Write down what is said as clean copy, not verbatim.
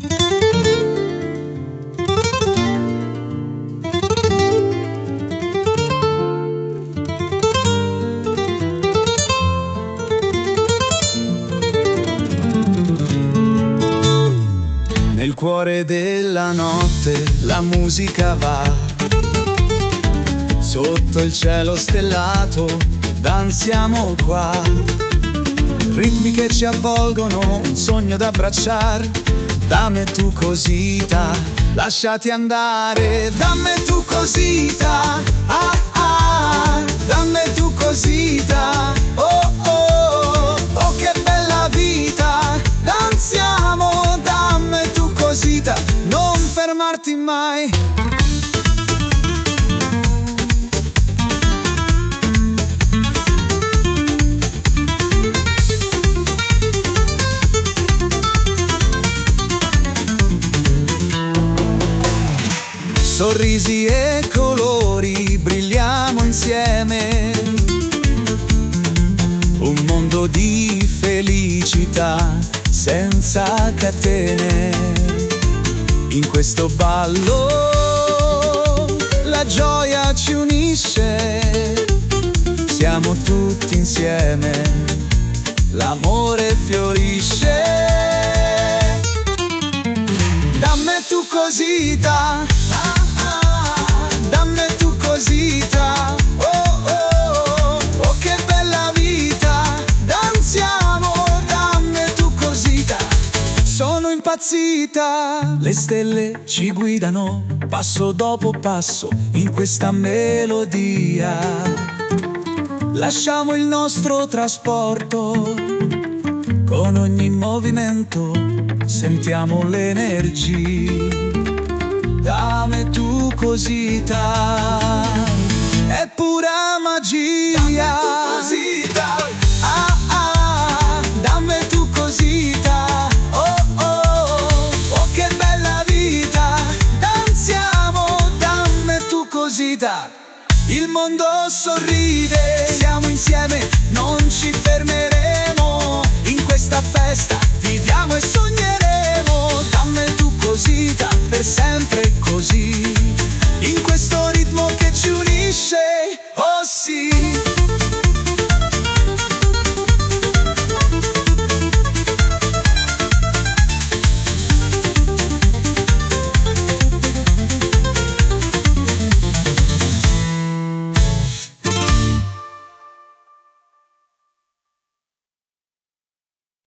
Nel cuore della notte la musica va, sotto il cielo stellato danziamo qua. Ritmi che ci avvolgono, un sogno da abbracciare. Dammi tu cosita, lasciati andare. Dammi tu cosita, ah ah. Dammi tu cosita, oh oh. Oh che bella vita, danziamo. Dammi tu cosita, non fermarti mai. Sorrisi e colori, brilliamo insieme. Un mondo di felicità senza catene. In questo ballo la gioia ci unisce. Siamo tutti insieme, l'amore fiorisce. Dammi tu cosita, dammi tu cosita, oh oh, oh che bella vita, danziamo, dammi tu cosita, sono impazzita. Le stelle ci guidano, passo dopo passo, in questa melodia. Lasciamo il nostro trasporto, con ogni movimento sentiamo l'energia. Dammi tu cosita, è pura magia. Cosita, ah ah, dammi tu cosita, oh oh, oh che bella vita, danziamo, dammi tu cosita. Il mondo sorride, siamo insieme, non ci fermeremo in questa festa.